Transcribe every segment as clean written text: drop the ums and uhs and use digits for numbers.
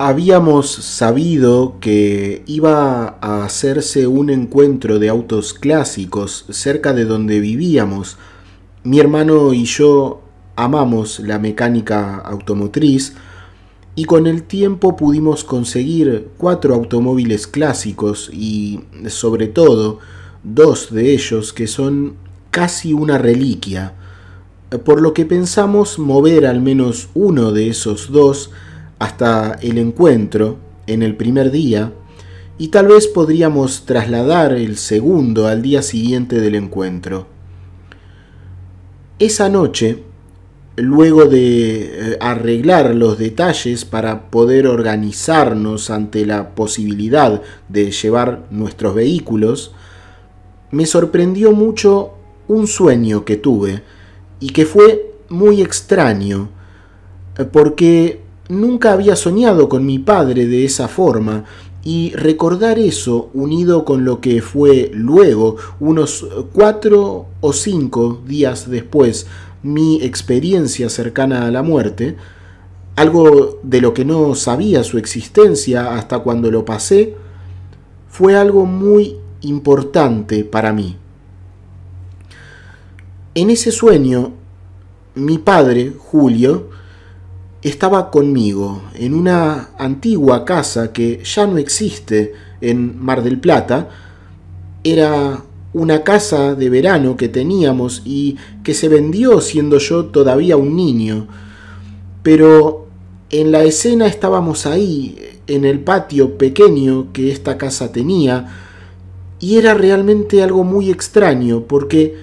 Habíamos sabido que iba a hacerse un encuentro de autos clásicos cerca de donde vivíamos. Mi hermano y yo amamos la mecánica automotriz y con el tiempo pudimos conseguir 4 automóviles clásicos y sobre todo 2 de ellos que son casi una reliquia, por lo que pensamos mover al menos uno de esos 2 hasta el encuentro en el primer día y tal vez podríamos trasladar el segundo al día siguiente del encuentro. Esa noche, luego de arreglar los detalles para poder organizarnos ante la posibilidad de llevar nuestros vehículos, me sorprendió mucho un sueño que tuve y que fue muy extraño, porque nunca había soñado con mi padre de esa forma, y recordar eso unido con lo que fue luego, unos 4 o 5 días después, mi experiencia cercana a la muerte, algo de lo que no sabía su existencia hasta cuando lo pasé, fue algo muy importante para mí. En ese sueño, mi padre, Julio, estaba conmigo en una antigua casa que ya no existe en Mar del Plata. Era una casa de verano que teníamos y que se vendió siendo yo todavía un niño. Pero en la escena estábamos ahí, en el patio pequeño que esta casa tenía, y era realmente algo muy extraño porque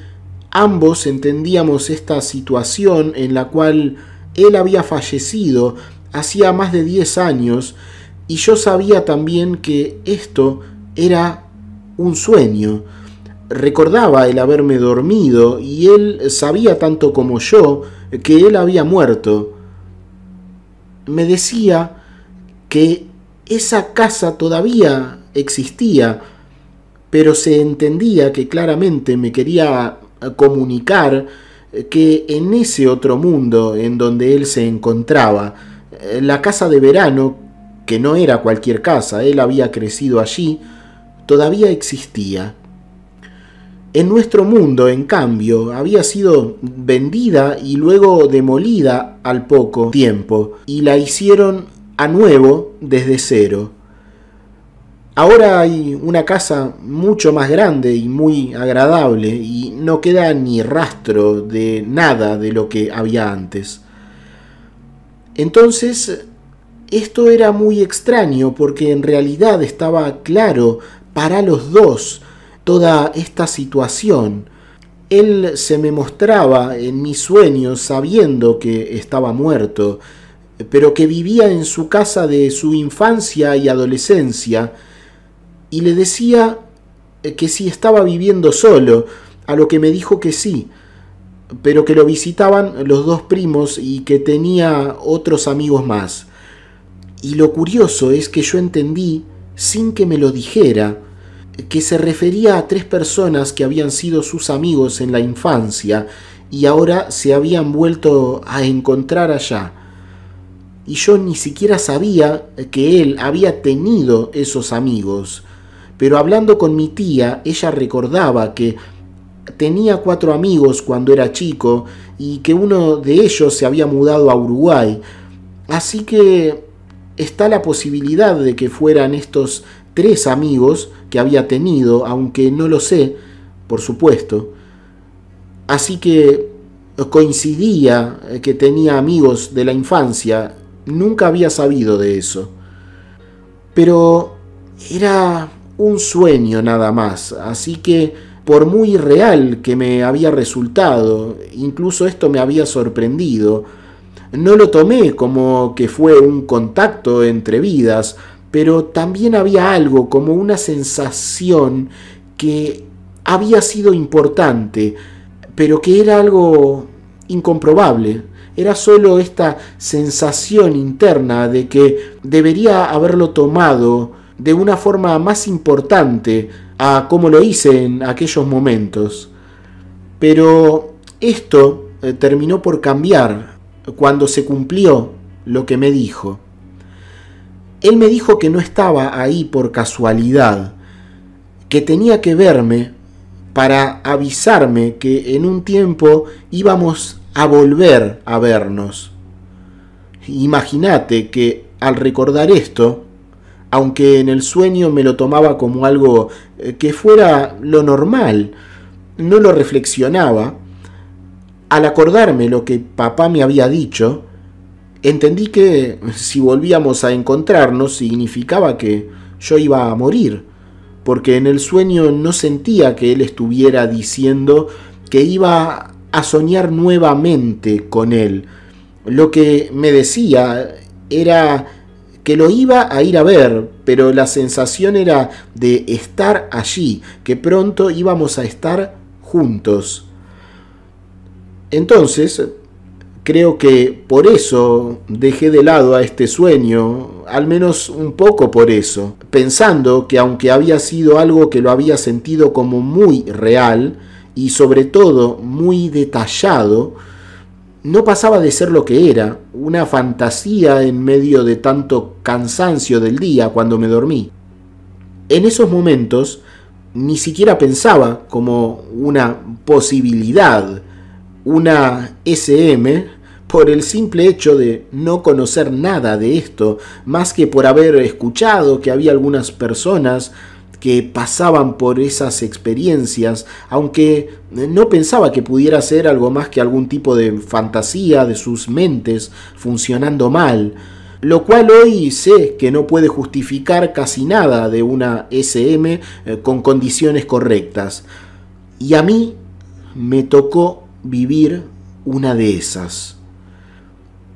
ambos entendíamos esta situación en la cual él había fallecido hacía más de 10 años y yo sabía también que esto era un sueño. Recordaba el haberme dormido y él sabía tanto como yo que él había muerto. Me decía que esa casa todavía existía, pero se entendía que claramente me quería comunicar que en ese otro mundo en donde él se encontraba, la casa de verano, que no era cualquier casa, él había crecido allí, todavía existía. En nuestro mundo, en cambio, había sido vendida y luego demolida al poco tiempo, y la hicieron a nuevo desde cero. Ahora hay una casa mucho más grande y muy agradable y no queda ni rastro de nada de lo que había antes. Entonces, esto era muy extraño porque en realidad estaba claro para los dos toda esta situación. Él se me mostraba en mis sueños sabiendo que estaba muerto, pero que vivía en su casa de su infancia y adolescencia, y le decía que si estaba viviendo solo, a lo que me dijo que sí, pero que lo visitaban los 2 primos y que tenía otros amigos más. Y lo curioso es que yo entendí, sin que me lo dijera, que se refería a 3 personas que habían sido sus amigos en la infancia y ahora se habían vuelto a encontrar allá. Y yo ni siquiera sabía que él había tenido esos amigos. Pero hablando con mi tía, ella recordaba que tenía 4 amigos cuando era chico y que uno de ellos se había mudado a Uruguay. Así que está la posibilidad de que fueran estos 3 amigos que había tenido, aunque no lo sé, por supuesto. Así que coincidía que tenía amigos de la infancia. Nunca había sabido de eso. Pero era un sueño nada más, así que por muy real que me había resultado, incluso esto me había sorprendido, no lo tomé como que fue un contacto entre vidas, pero también había algo como una sensación que había sido importante, pero que era algo incomprobable. Era solo esta sensación interna de que debería haberlo tomado de una forma más importante a como lo hice en aquellos momentos. Pero esto terminó por cambiar cuando se cumplió lo que me dijo. Él me dijo que no estaba ahí por casualidad, que tenía que verme para avisarme que en un tiempo íbamos a volver a vernos. Imagínate que al recordar esto, aunque en el sueño me lo tomaba como algo que fuera lo normal, no lo reflexionaba, al acordarme lo que papá me había dicho, entendí que si volvíamos a encontrarnos significaba que yo iba a morir, porque en el sueño no sentía que él estuviera diciendo que iba a soñar nuevamente con él. Lo que me decía era que lo iba a ir a ver, pero la sensación era de estar allí, que pronto íbamos a estar juntos. Entonces, creo que por eso dejé de lado a este sueño, al menos un poco por eso, pensando que aunque había sido algo que lo había sentido como muy real y sobre todo muy detallado, no pasaba de ser lo que era, una fantasía en medio de tanto cansancio del día cuando me dormí. En esos momentos ni siquiera pensaba como una posibilidad, una SM, por el simple hecho de no conocer nada de esto, más que por haber escuchado que había algunas personas que pasaban por esas experiencias, aunque no pensaba que pudiera ser algo más que algún tipo de fantasía de sus mentes funcionando mal, lo cual hoy sé que no puede justificar casi nada de una SM con condiciones correctas. Y a mí me tocó vivir una de esas.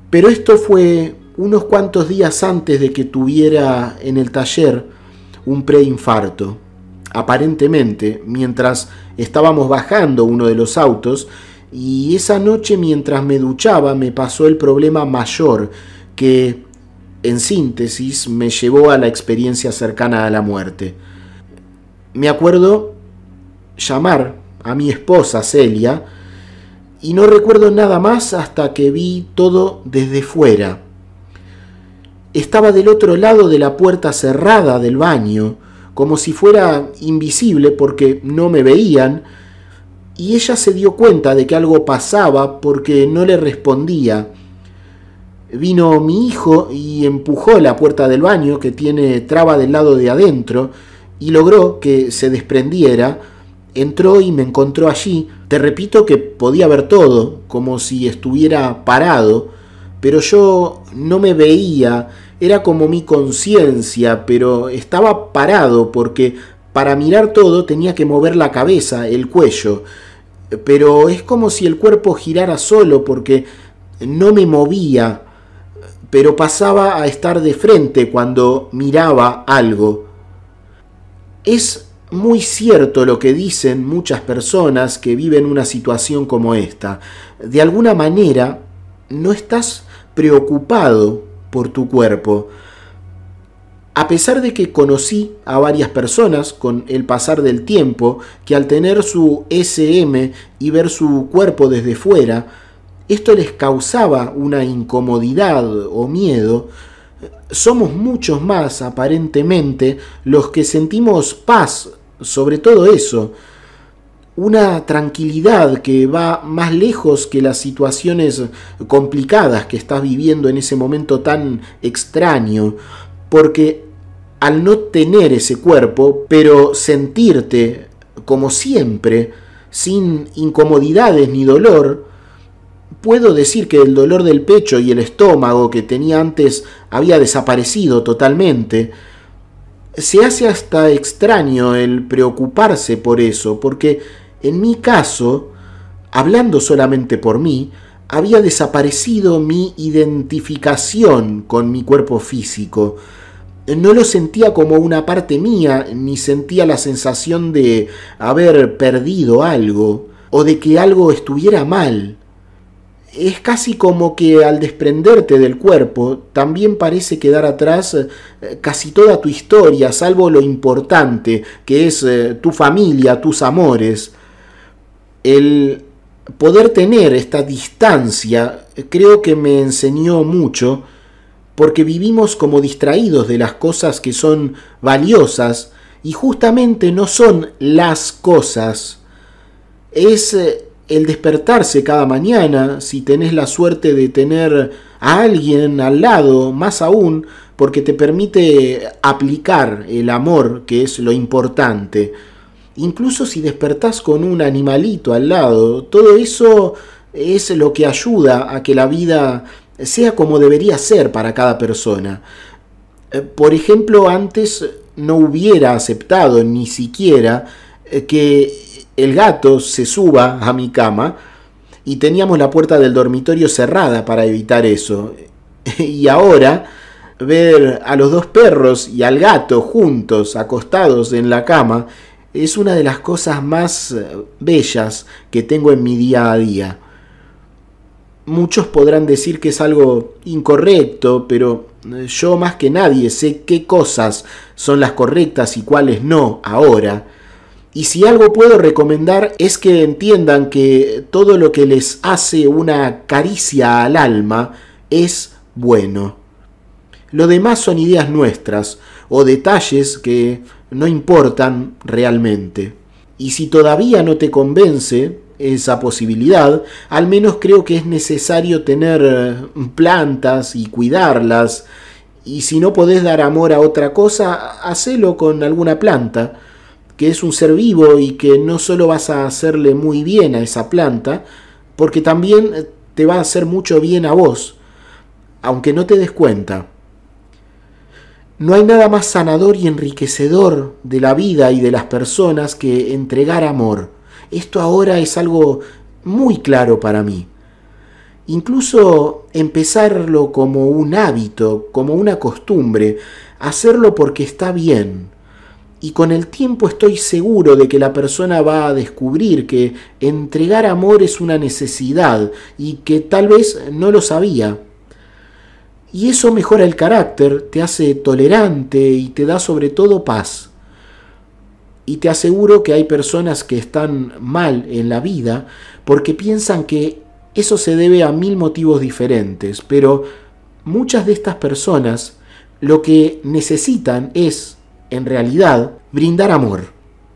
Pero esto fue unos cuantos días antes de que tuviera en el taller un preinfarto. Aparentemente, mientras estábamos bajando uno de los autos, y esa noche mientras me duchaba me pasó el problema mayor que, en síntesis, me llevó a la experiencia cercana a la muerte. Me acuerdo llamar a mi esposa Celia, y no recuerdo nada más hasta que vi todo desde fuera. Estaba del otro lado de la puerta cerrada del baño, como si fuera invisible porque no me veían, y ella se dio cuenta de que algo pasaba porque no le respondía. Vino mi hijo y empujó la puerta del baño, que tiene traba del lado de adentro, y logró que se desprendiera. Entró y me encontró allí. Te repito que podía ver todo, como si estuviera parado, pero yo no me veía, era como mi conciencia, pero estaba parado porque para mirar todo tenía que mover la cabeza, el cuello, pero es como si el cuerpo girara solo porque no me movía, pero pasaba a estar de frente cuando miraba algo. Es muy cierto lo que dicen muchas personas que viven una situación como esta. De alguna manera, no estás preocupado por tu cuerpo. A pesar de que conocí a varias personas con el pasar del tiempo que al tener su SM y ver su cuerpo desde fuera, esto les causaba una incomodidad o miedo, somos muchos más aparentemente los que sentimos paz sobre todo eso, una tranquilidad que va más lejos que las situaciones complicadas que estás viviendo en ese momento tan extraño, porque al no tener ese cuerpo, pero sentirte como siempre, sin incomodidades ni dolor, puedo decir que el dolor del pecho y el estómago que tenía antes había desaparecido totalmente. Se hace hasta extraño el preocuparse por eso, porque en mi caso, hablando solamente por mí, había desaparecido mi identificación con mi cuerpo físico. No lo sentía como una parte mía, ni sentía la sensación de haber perdido algo, o de que algo estuviera mal. Es casi como que al desprenderte del cuerpo también parece quedar atrás casi toda tu historia, salvo lo importante que es tu familia, tus amores. El poder tener esta distancia creo que me enseñó mucho porque vivimos como distraídos de las cosas que son valiosas y justamente no son las cosas. Es el despertarse cada mañana, si tenés la suerte de tener a alguien al lado, más aún, porque te permite aplicar el amor, que es lo importante. Incluso si despertás con un animalito al lado, todo eso es lo que ayuda a que la vida sea como debería ser para cada persona. Por ejemplo, antes no hubiera aceptado ni siquiera que el gato se suba a mi cama y teníamos la puerta del dormitorio cerrada para evitar eso. Y ahora ver a los dos perros y al gato juntos acostados en la cama es una de las cosas más bellas que tengo en mi día a día. Muchos podrán decir que es algo incorrecto, pero yo más que nadie sé qué cosas son las correctas y cuáles no ahora. Y si algo puedo recomendar es que entiendan que todo lo que les hace una caricia al alma es bueno. Lo demás son ideas nuestras o detalles que no importan realmente. Y si todavía no te convence esa posibilidad, al menos creo que es necesario tener plantas y cuidarlas. Y si no podés dar amor a otra cosa, hacelo con alguna planta, que es un ser vivo y que no solo vas a hacerle muy bien a esa planta, porque también te va a hacer mucho bien a vos, aunque no te des cuenta. No hay nada más sanador y enriquecedor de la vida y de las personas que entregar amor. Esto ahora es algo muy claro para mí. Incluso empezarlo como un hábito, como una costumbre, hacerlo porque está bien. Y con el tiempo estoy seguro de que la persona va a descubrir que entregar amor es una necesidad y que tal vez no lo sabía. Y eso mejora el carácter, te hace tolerante y te da sobre todo paz. Y te aseguro que hay personas que están mal en la vida porque piensan que eso se debe a 1000 motivos diferentes, pero muchas de estas personas lo que necesitan es, en realidad, brindar amor.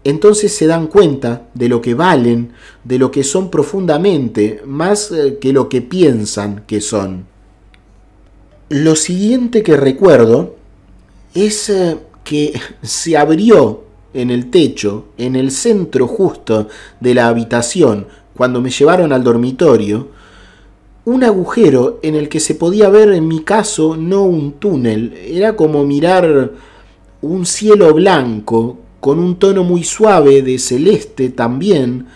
Entonces se dan cuenta de lo que valen, de lo que son profundamente, más que lo que piensan que son. Lo siguiente que recuerdo es que se abrió en el techo, en el centro justo de la habitación, cuando me llevaron al dormitorio, un agujero en el que se podía ver, en mi caso, no un túnel, era como mirar un cielo blanco, con un tono muy suave de celeste también,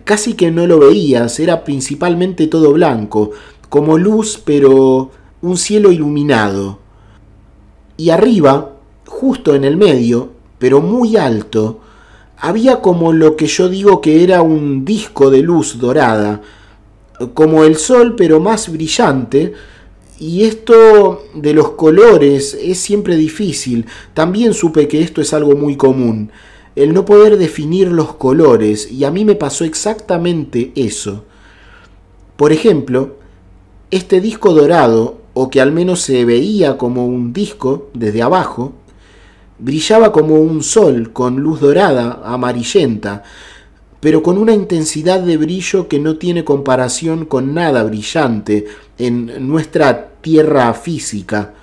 casi que no lo veías, era principalmente todo blanco, como luz, pero un cielo iluminado. Y arriba, justo en el medio, pero muy alto, había como lo que yo digo que era un disco de luz dorada, como el sol pero más brillante. Y esto de los colores es siempre difícil. También supe que esto es algo muy común, el no poder definir los colores, y a mí me pasó exactamente eso. Por ejemplo, este disco dorado, o que al menos se veía como un disco desde abajo, brillaba como un sol con luz dorada, amarillenta, pero con una intensidad de brillo que no tiene comparación con nada brillante en nuestra tierra física.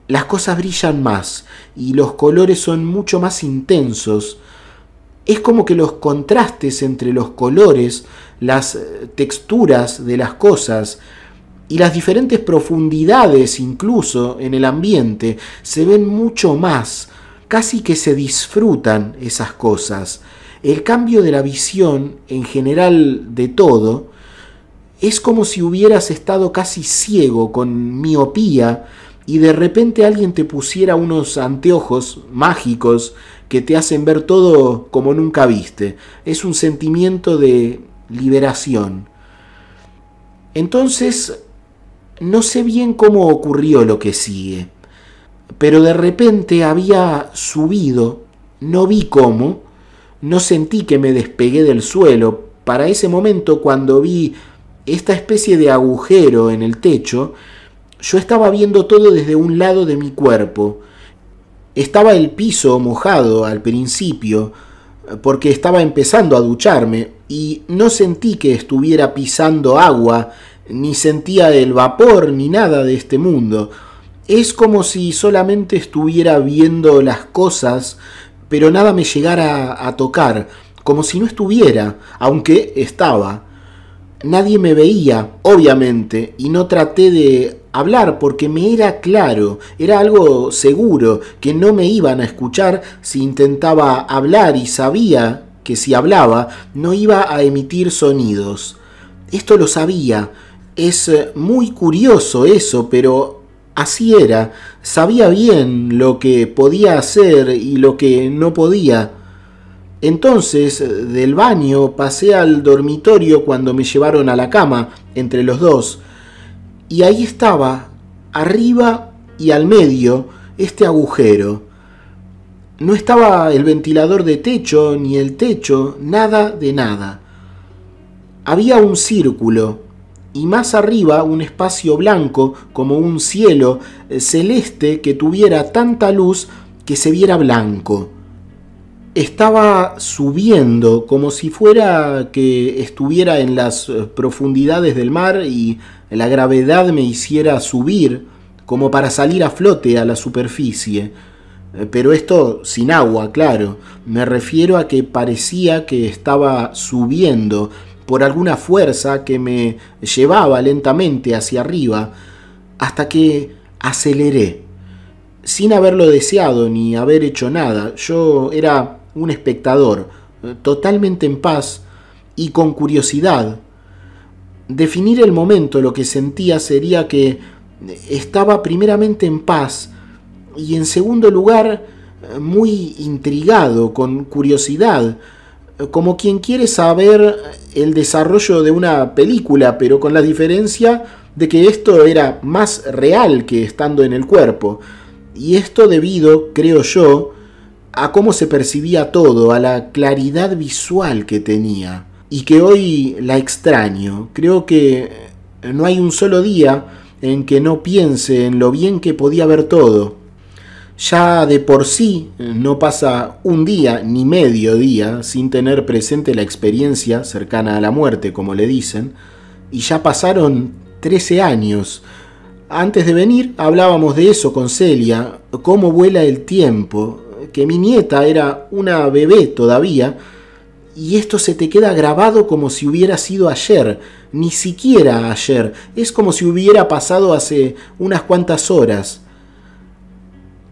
Las cosas brillan más y los colores son mucho más intensos. Es como que los contrastes entre los colores, las texturas de las cosas y las diferentes profundidades incluso en el ambiente se ven mucho más, casi que se disfrutan esas cosas. El cambio de la visión en general de todo es como si hubieras estado casi ciego con miopía y de repente alguien te pusiera unos anteojos mágicos que te hacen ver todo como nunca viste. Es un sentimiento de liberación. Entonces, no sé bien cómo ocurrió lo que sigue, pero de repente había subido, no vi cómo, no sentí que me despegué del suelo. Para ese momento, cuando vi esta especie de agujero en el techo, Yo estaba viendo todo desde un lado de mi cuerpo. Estaba el piso mojado al principio, porque estaba empezando a ducharme, y no sentí que estuviera pisando agua, ni sentía el vapor, ni nada de este mundo. Es como si solamente estuviera viendo las cosas, pero nada me llegara a tocar, como si no estuviera, aunque estaba. Nadie me veía, obviamente, y no traté de hablar porque me era claro, era algo seguro, que no me iban a escuchar si intentaba hablar, y sabía que si hablaba no iba a emitir sonidos. Esto lo sabía. Es muy curioso eso, pero así era. Sabía bien lo que podía hacer y lo que no podía. Entonces, del baño pasé al dormitorio cuando me llevaron a la cama, entre los dos, y ahí estaba, arriba y al medio, este agujero. No estaba el ventilador de techo, ni el techo, nada de nada. Había un círculo, y más arriba un espacio blanco, como un cielo celeste que tuviera tanta luz que se viera blanco. Estaba subiendo como si fuera que estuviera en las profundidades del mar y la gravedad me hiciera subir como para salir a flote a la superficie. Pero esto sin agua, claro. Me refiero a que parecía que estaba subiendo por alguna fuerza que me llevaba lentamente hacia arriba hasta que aceleré. Sin haberlo deseado ni haber hecho nada, yo era un espectador, totalmente en paz y con curiosidad. Definir el momento, lo que sentía sería que estaba primeramente en paz y en segundo lugar muy intrigado, con curiosidad, como quien quiere saber el desarrollo de una película, pero con la diferencia de que esto era más real que estando en el cuerpo. Y esto debido, creo yo, a cómo se percibía todo, a la claridad visual que tenía, y que hoy la extraño. Creo que no hay un solo día en que no piense en lo bien que podía ver todo. Ya de por sí no pasa un día ni medio día sin tener presente la experiencia cercana a la muerte, como le dicen, y ya pasaron 13 años. Antes de venir hablábamos de eso con Celia, cómo vuela el tiempo, que mi nieta era una bebé todavía, y esto se te queda grabado como si hubiera sido ayer, ni siquiera ayer, es como si hubiera pasado hace unas cuantas horas.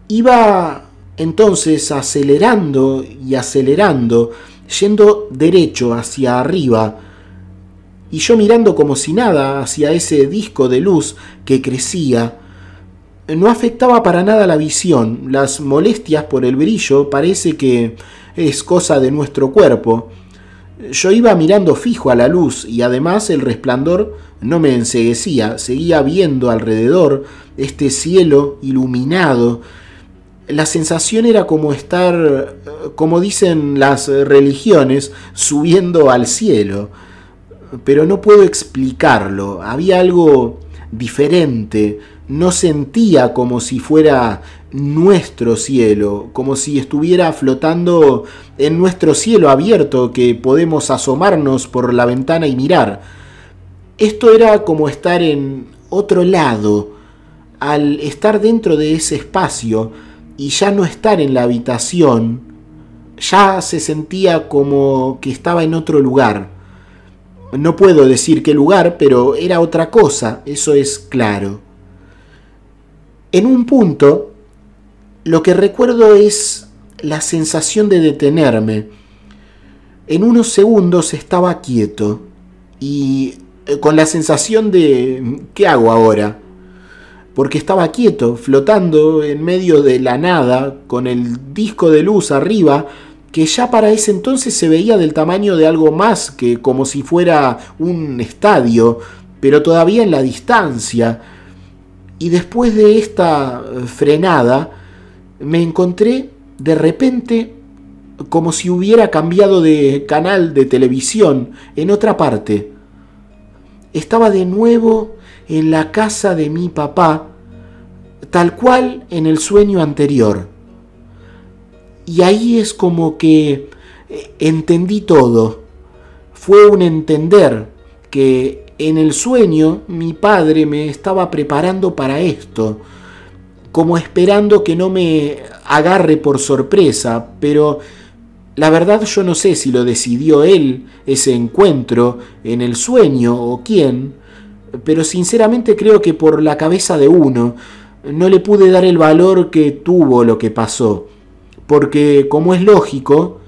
Iba entonces acelerando y acelerando, yendo derecho hacia arriba, y yo mirando como si nada hacia ese disco de luz que crecía. No afectaba para nada la visión. Las molestias por el brillo parece que es cosa de nuestro cuerpo. Yo iba mirando fijo a la luz y además el resplandor no me enceguecía. Seguía viendo alrededor este cielo iluminado. La sensación era como estar, como dicen las religiones, subiendo al cielo. Pero no puedo explicarlo. Había algo diferente. No sentía como si fuera nuestro cielo, como si estuviera flotando en nuestro cielo abierto que podemos asomarnos por la ventana y mirar. Esto era como estar en otro lado, al estar dentro de ese espacio y ya no estar en la habitación, ya se sentía como que estaba en otro lugar. No puedo decir qué lugar, pero era otra cosa, eso es claro. En un punto, lo que recuerdo es la sensación de detenerme. En unos segundos estaba quieto y con la sensación de ¿qué hago ahora? Porque estaba quieto, flotando en medio de la nada, con el disco de luz arriba, que ya para ese entonces se veía del tamaño de algo más que como si fuera un estadio, pero todavía en la distancia. Y después de esta frenada, me encontré de repente como si hubiera cambiado de canal de televisión en otra parte. Estaba de nuevo en la casa de mi papá, tal cual en el sueño anterior. Y ahí es como que entendí todo. Fue un entender que en el sueño mi padre me estaba preparando para esto, como esperando que no me agarre por sorpresa, pero la verdad yo no sé si lo decidió él, ese encuentro en el sueño, o quién, pero sinceramente creo que por la cabeza de uno no le pude dar el valor que tuvo lo que pasó, porque como es lógico,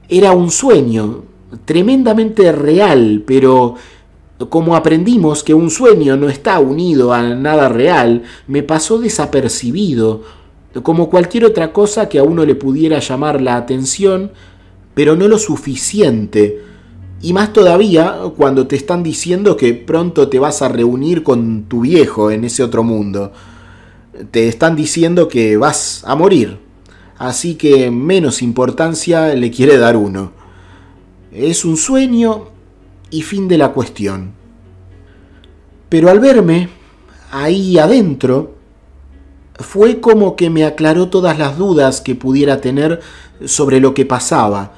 era un sueño tremendamente real, pero como aprendimos que un sueño no está unido a nada real, me pasó desapercibido, como cualquier otra cosa que a uno le pudiera llamar la atención, pero no lo suficiente. Y más todavía cuando te están diciendo que pronto te vas a reunir con tu viejo en ese otro mundo. Te están diciendo que vas a morir, así que menos importancia le quiere dar uno. Es un sueño y fin de la cuestión. Pero al verme ahí adentro, fue como que me aclaró todas las dudas que pudiera tener sobre lo que pasaba.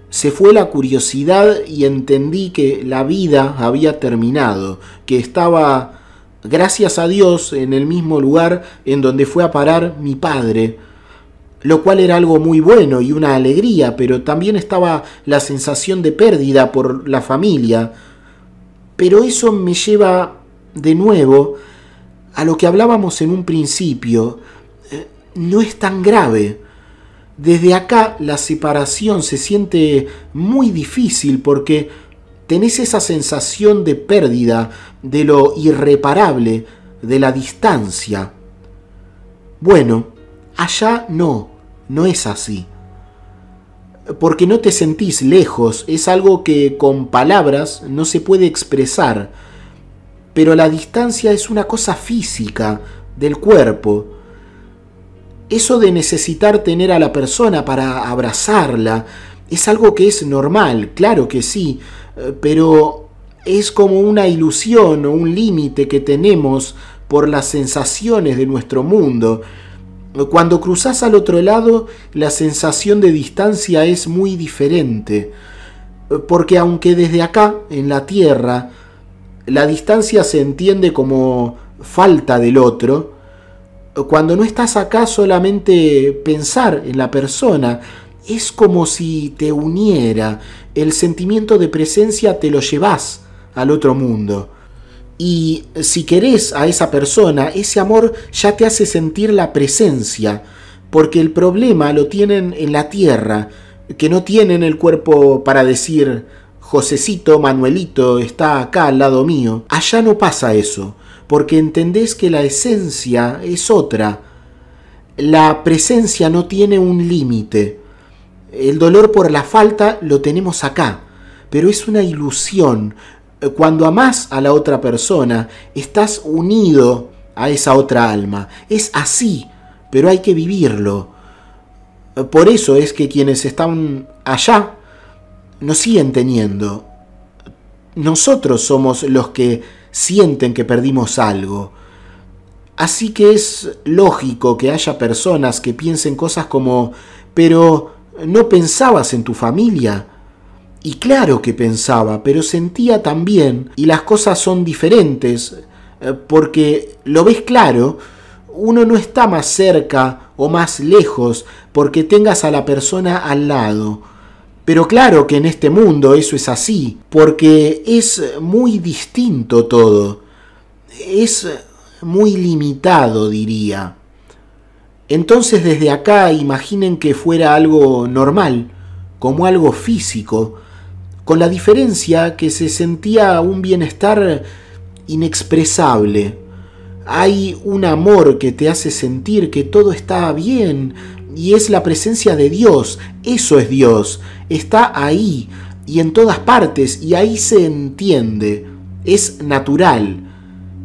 Se fue la curiosidad y entendí que la vida había terminado, que estaba, gracias a Dios, en el mismo lugar en donde fue a parar mi padre, lo cual era algo muy bueno y una alegría, pero también estaba la sensación de pérdida por la familia. Pero eso me lleva de nuevo a lo que hablábamos en un principio. No es tan grave. Desde acá la separación se siente muy difícil porque tenés esa sensación de pérdida, de lo irreparable, de la distancia. Bueno, allá no es así. Porque no te sentís lejos, es algo que con palabras no se puede expresar. Pero la distancia es una cosa física, del cuerpo. Eso de necesitar tener a la persona para abrazarla es algo que es normal, claro que sí, pero es como una ilusión o un límite que tenemos por las sensaciones de nuestro mundo. Cuando cruzás al otro lado, la sensación de distancia es muy diferente, porque aunque desde acá, en la Tierra, la distancia se entiende como falta del otro, cuando no estás acá solamente pensar en la persona, es como si te uniera, el sentimiento de presencia te lo llevas al otro mundo. Y si querés a esa persona, ese amor ya te hace sentir la presencia, porque el problema lo tienen en la tierra, que no tienen el cuerpo para decir, Josecito, Manuelito, está acá al lado mío. Allá no pasa eso, porque entendés que la esencia es otra. La presencia no tiene un límite. El dolor por la falta lo tenemos acá, pero es una ilusión. Cuando amás a la otra persona, estás unido a esa otra alma. Es así, pero hay que vivirlo. Por eso es que quienes están allá nos siguen teniendo. Nosotros somos los que sienten que perdimos algo. Así que es lógico que haya personas que piensen cosas como, pero ¿no pensabas en tu familia? Y claro que pensaba, pero sentía también, y las cosas son diferentes, porque lo ves claro, uno no está más cerca o más lejos porque tengas a la persona al lado. Pero claro que en este mundo eso es así, porque es muy distinto todo. Es muy limitado, diría. Entonces desde acá imaginen que fuera algo normal, como algo físico, con la diferencia que se sentía un bienestar inexpresable. Hay un amor que te hace sentir que todo está bien, y es la presencia de Dios. Eso es Dios, está ahí y en todas partes, y ahí se entiende, es natural,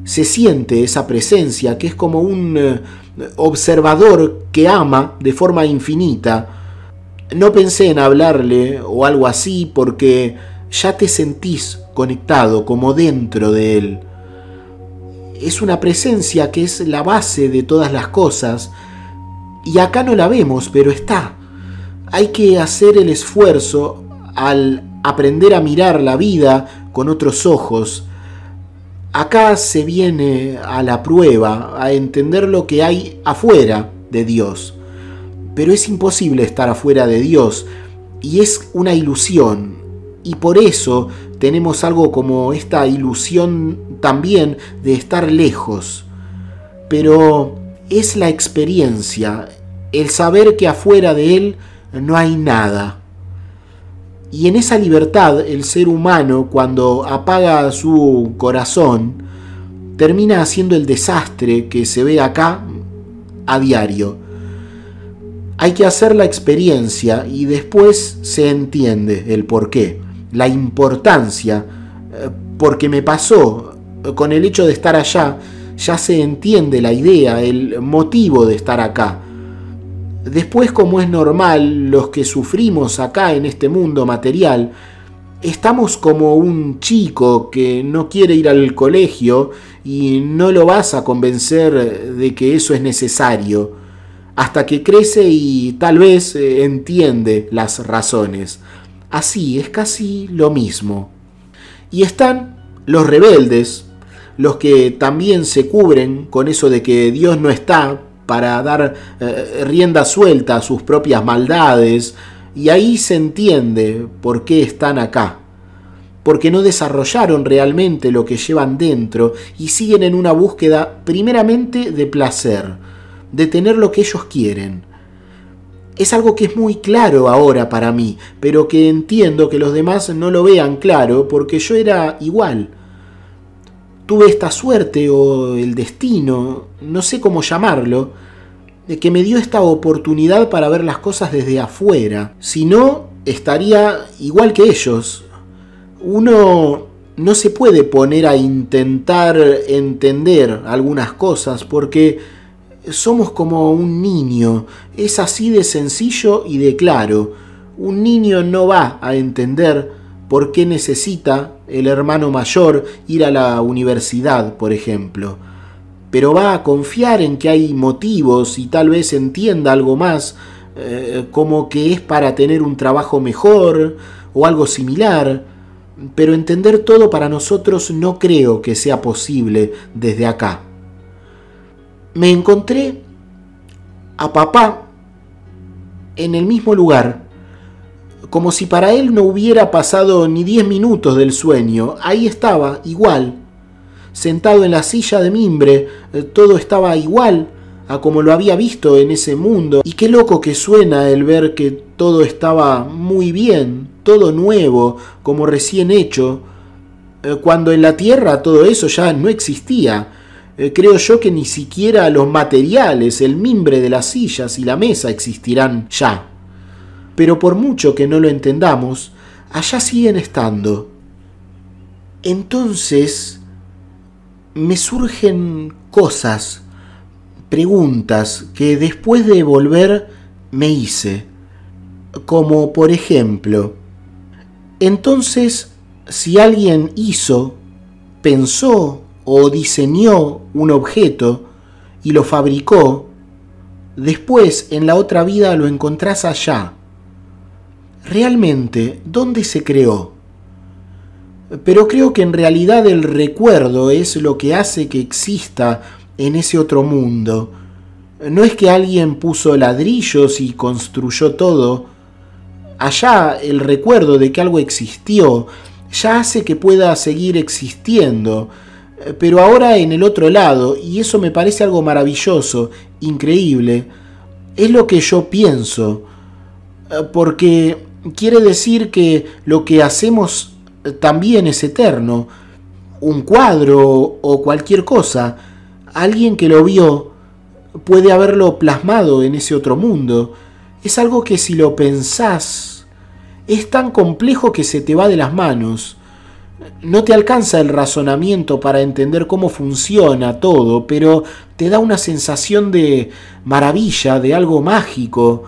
se siente esa presencia que es como un observador que ama de forma infinita. No pensé en hablarle o algo así porque ya te sentís conectado como dentro de él. es una presencia que es la base de todas las cosas, y acá no la vemos, pero está. Hay que hacer el esfuerzo al aprender a mirar la vida con otros ojos. Acá se viene a la prueba, a entender lo que hay afuera de Dios. Pero es imposible estar afuera de Dios, y es una ilusión. Y por eso tenemos algo como esta ilusión también de estar lejos. Pero es la experiencia, el saber que afuera de Él no hay nada. Y en esa libertad el ser humano, cuando apaga su corazón, termina haciendo el desastre que se ve acá a diario. Hay que hacer la experiencia y después se entiende el porqué, la importancia, porque me pasó con el hecho de estar allá, ya se entiende la idea, el motivo de estar acá. Después, como es normal, los que sufrimos acá en este mundo material, estamos como un chico que no quiere ir al colegio y no lo vas a convencer de que eso es necesario, hasta que crece y tal vez entiende las razones. Así, es casi lo mismo. Y están los rebeldes, los que también se cubren con eso de que Dios no está, para dar rienda suelta a sus propias maldades, y ahí se entiende por qué están acá, porque no desarrollaron realmente lo que llevan dentro y siguen en una búsqueda primeramente de placer, de tener lo que ellos quieren. Es algo que es muy claro ahora para mí, pero que entiendo que los demás no lo vean claro, porque yo era igual. Tuve esta suerte o el destino, no sé cómo llamarlo, de que me dio esta oportunidad para ver las cosas desde afuera. Si no, estaría igual que ellos. Uno no se puede poner a intentar entender algunas cosas porque somos como un niño. Es así de sencillo y de claro. Un niño no va a entender por qué necesita el hermano mayor ir a la universidad, por ejemplo. Pero va a confiar en que hay motivos y tal vez entienda algo más, como que es para tener un trabajo mejor o algo similar. Pero entender todo para nosotros no creo que sea posible desde acá. Me encontré a papá en el mismo lugar, como si para él no hubiera pasado ni 10 minutos del sueño. Ahí estaba, igual, sentado en la silla de mimbre, todo estaba igual a como lo había visto en ese mundo. Y qué loco que suena el ver que todo estaba muy bien, todo nuevo, como recién hecho, cuando en la tierra todo eso ya no existía. Creo yo que ni siquiera los materiales, el mimbre de las sillas y la mesa existirán ya. Pero por mucho que no lo entendamos, allá siguen estando. Entonces me surgen cosas, preguntas que después de volver me hice. Como por ejemplo, entonces si alguien hizo, pensó o diseñó un objeto y lo fabricó, después en la otra vida lo encontrás allá. Realmente, ¿dónde se creó? Pero creo que en realidad el recuerdo es lo que hace que exista en ese otro mundo. No es que alguien puso ladrillos y construyó todo. Allá el recuerdo de que algo existió ya hace que pueda seguir existiendo, pero ahora en el otro lado, y eso me parece algo maravilloso, increíble, es lo que yo pienso, porque quiere decir que lo que hacemos también es eterno. Un cuadro o cualquier cosa, alguien que lo vio puede haberlo plasmado en ese otro mundo. Es algo que si lo pensás es tan complejo que se te va de las manos. No te alcanza el razonamiento para entender cómo funciona todo, pero te da una sensación de maravilla, de algo mágico,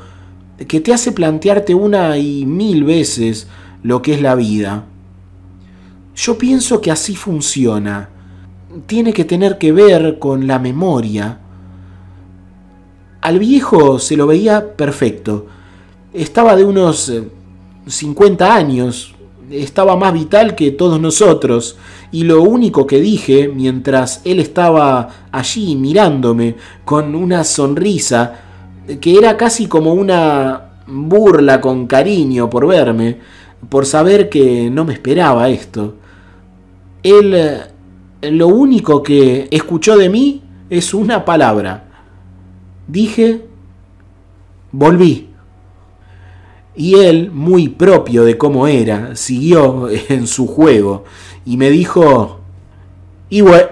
que te hace plantearte una y mil veces lo que es la vida. Yo pienso que así funciona. tiene que tener que ver con la memoria. Al viejo se lo veía perfecto. Estaba de unos 50 años. Estaba más vital que todos nosotros. Y lo único que dije, mientras él estaba allí mirándome con una sonrisa, que era casi como una burla con cariño por verme, por saber que no me esperaba esto. Él, lo único que escuchó de mí es una palabra. Dije, volví. Y él, muy propio de cómo era, siguió en su juego y me dijo, y bueno,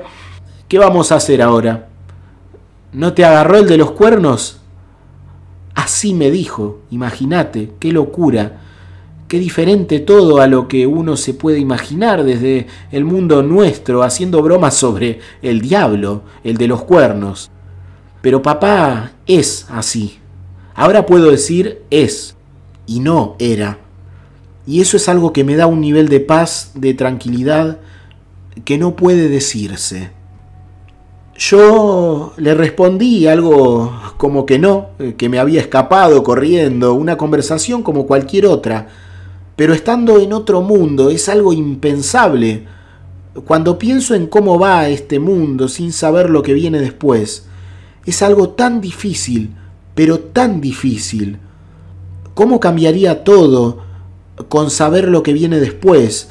¿qué vamos a hacer ahora? ¿No te agarró el de los cuernos? Así me dijo, imagínate, qué locura, qué diferente todo a lo que uno se puede imaginar desde el mundo nuestro, haciendo bromas sobre el diablo, el de los cuernos. Pero papá es así. Ahora puedo decir es y no era. Y eso es algo que me da un nivel de paz, de tranquilidad, que no puede decirse. Yo le respondí algo como que no, que me había escapado corriendo, una conversación como cualquier otra, pero estando en otro mundo es algo impensable. Cuando pienso en cómo va este mundo sin saber lo que viene después, es algo tan difícil, pero tan difícil. ¿Cómo cambiaría todo con saber lo que viene después?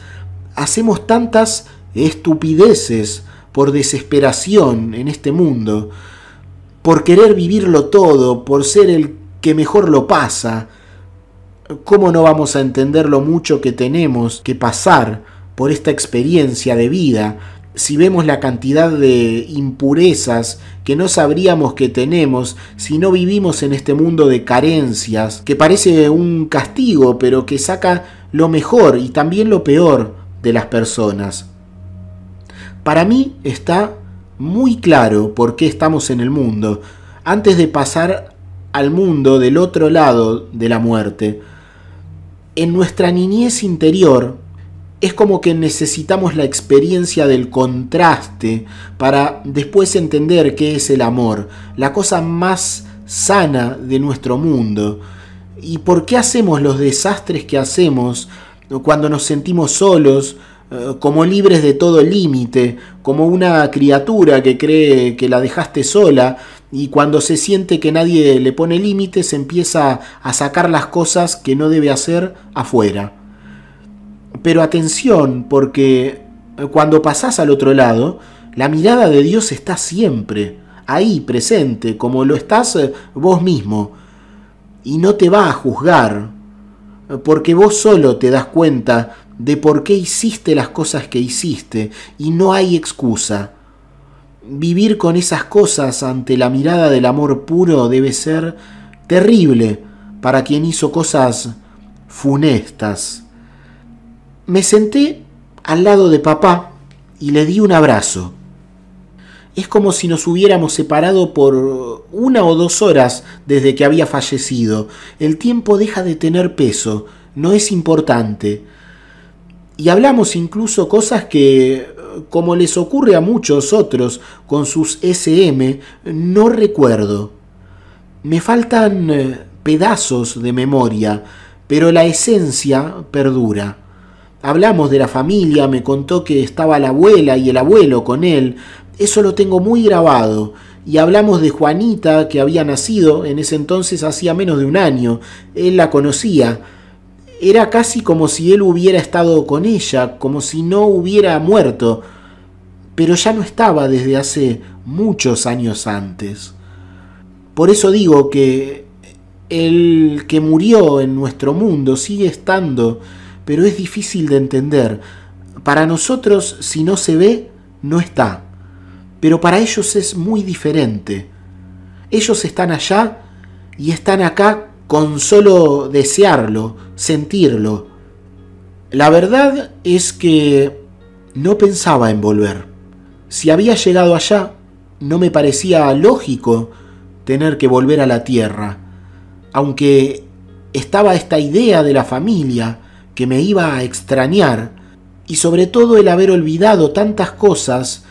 Hacemos tantas estupideces por desesperación en este mundo, por querer vivirlo todo, por ser el que mejor lo pasa. ¿Cómo no vamos a entender lo mucho que tenemos que pasar por esta experiencia de vida si vemos la cantidad de impurezas que no sabríamos que tenemos si no vivimos en este mundo de carencias, que parece un castigo, pero que saca lo mejor y también lo peor de las personas? Para mí está muy claro por qué estamos en el mundo, antes de pasar al mundo del otro lado de la muerte. En nuestra niñez interior, es como que necesitamos la experiencia del contraste para después entender qué es el amor, la cosa más sana de nuestro mundo. ¿Y por qué hacemos los desastres que hacemos cuando nos sentimos solos, como libres de todo límite, como una criatura que cree que la dejaste sola y cuando se siente que nadie le pone límites empieza a sacar las cosas que no debe hacer afuera? Pero atención, porque cuando pasás al otro lado, la mirada de Dios está siempre ahí presente, como lo estás vos mismo, y no te va a juzgar, porque vos solo te das cuenta de por qué hiciste las cosas que hiciste, y no hay excusa. Vivir con esas cosas ante la mirada del amor puro debe ser terrible para quien hizo cosas funestas. Me senté al lado de papá y le di un abrazo. Es como si nos hubiéramos separado por 1 o 2 horas desde que había fallecido. El tiempo deja de tener peso, no es importante. Y hablamos incluso cosas que, como les ocurre a muchos otros con sus SM, no recuerdo. Me faltan pedazos de memoria, pero la esencia perdura. Hablamos de la familia, me contó que estaba la abuela y el abuelo con él, eso lo tengo muy grabado. Y hablamos de Juanita, que había nacido en ese entonces hacía menos de 1 año, él la conocía. Era casi como si él hubiera estado con ella, como si no hubiera muerto, pero ya no estaba desde hace muchos años antes. Por eso digo que el que murió en nuestro mundo sigue estando, pero es difícil de entender. Para nosotros, si no se ve, no está. Pero para ellos es muy diferente. Ellos están allá y están acá con solo desearlo, sentirlo. La verdad es que no pensaba en volver. Si había llegado allá, no me parecía lógico tener que volver a la tierra, aunque estaba esta idea de la familia que me iba a extrañar, y sobre todo el haber olvidado tantas cosas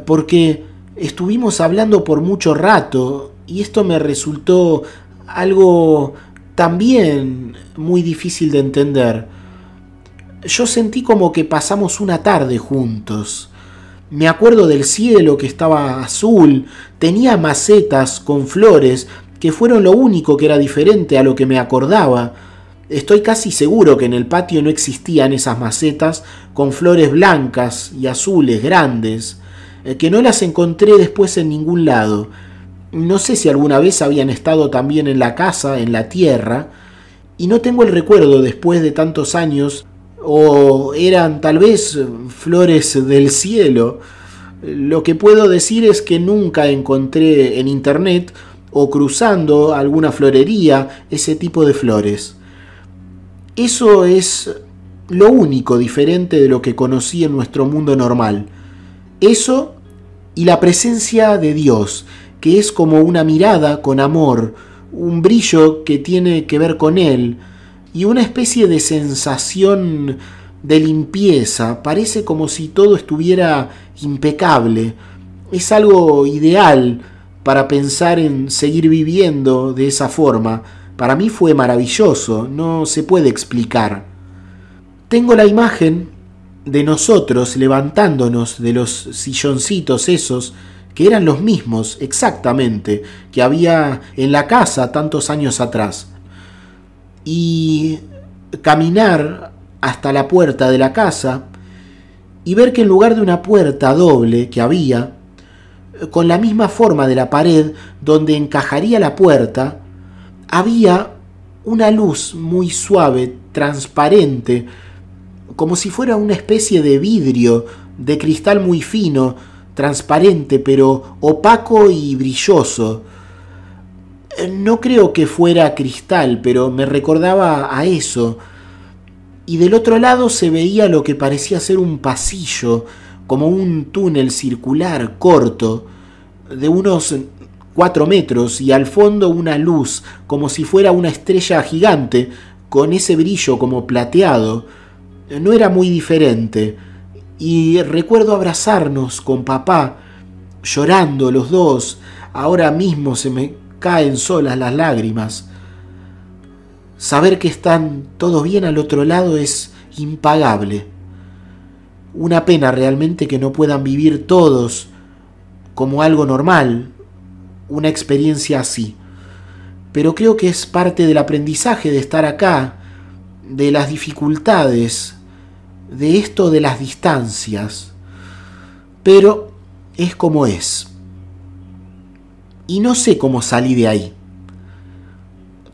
porque estuvimos hablando por mucho rato y esto me resultó algo también muy difícil de entender. Yo sentí como que pasamos una tarde juntos. Me acuerdo del cielo que estaba azul, tenía macetas con flores que fueron lo único que era diferente a lo que me acordaba. Estoy casi seguro que en el patio no existían esas macetas con flores blancas y azules grandes, que no las encontré después en ningún lado. No sé si alguna vez habían estado también en la casa, en la tierra, y no tengo el recuerdo después de tantos años, o eran tal vez flores del cielo. Lo que puedo decir es que nunca encontré en internet o cruzando alguna florería ese tipo de flores. Eso es lo único diferente de lo que conocí en nuestro mundo normal. Eso y la presencia de Dios, que es como una mirada con amor, un brillo que tiene que ver con Él, y una especie de sensación de limpieza. Parece como si todo estuviera impecable. Es algo ideal para pensar en seguir viviendo de esa forma. Para mí fue maravilloso, no se puede explicar. Tengo la imagen de nosotros levantándonos de los silloncitos esos, que eran los mismos exactamente que había en la casa tantos años atrás, y caminar hasta la puerta de la casa y ver que en lugar de una puerta doble que había, con la misma forma de la pared donde encajaría la puerta, había una luz muy suave, transparente, como si fuera una especie de vidrio, de cristal muy fino, transparente, pero opaco y brilloso. No creo que fuera cristal, pero me recordaba a eso. Y del otro lado se veía lo que parecía ser un pasillo, como un túnel circular corto, de unos 4 metros, y al fondo una luz, como si fuera una estrella gigante, con ese brillo como plateado. No era muy diferente. Y recuerdo abrazarnos con papá, llorando los dos. Ahora mismo se me caen solas las lágrimas. Saber que están todos bien al otro lado es impagable. Una pena realmente que no puedan vivir todos como algo normal, una experiencia así. Pero creo que es parte del aprendizaje de estar acá, de las dificultades, de esto de las distancias. Pero es como es. Y no sé cómo salí de ahí.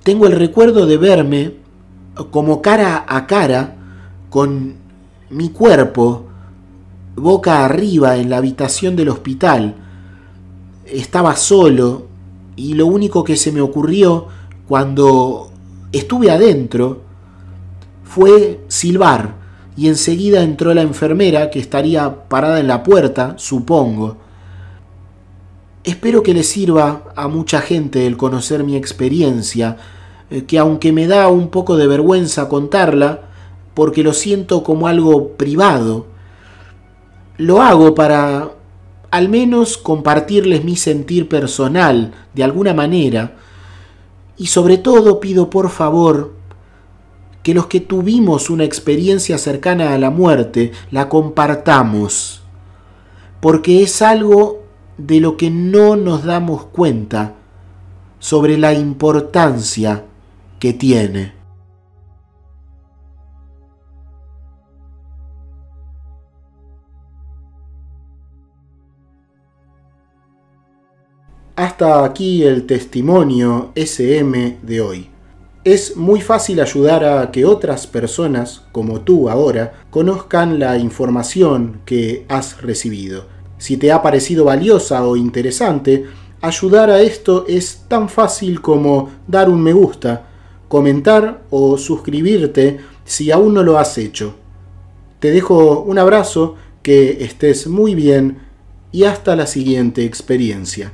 Tengo el recuerdo de verme como cara a cara con mi cuerpo, boca arriba en la habitación del hospital. Estaba solo y lo único que se me ocurrió cuando estuve adentro fue silbar, y enseguida entró la enfermera que estaría parada en la puerta, supongo. Espero que le sirva a mucha gente el conocer mi experiencia, que aunque me da un poco de vergüenza contarla, porque lo siento como algo privado, lo hago para al menos compartirles mi sentir personal de alguna manera, y sobre todo pido por favor que los que tuvimos una experiencia cercana a la muerte la compartamos, porque es algo de lo que no nos damos cuenta sobre la importancia que tiene. Hasta aquí el testimonio SM de hoy. Es muy fácil ayudar a que otras personas, como tú ahora, conozcan la información que has recibido. Si te ha parecido valiosa o interesante, ayudar a esto es tan fácil como dar un me gusta, comentar o suscribirte si aún no lo has hecho. Te dejo un abrazo, que estés muy bien y hasta la siguiente experiencia.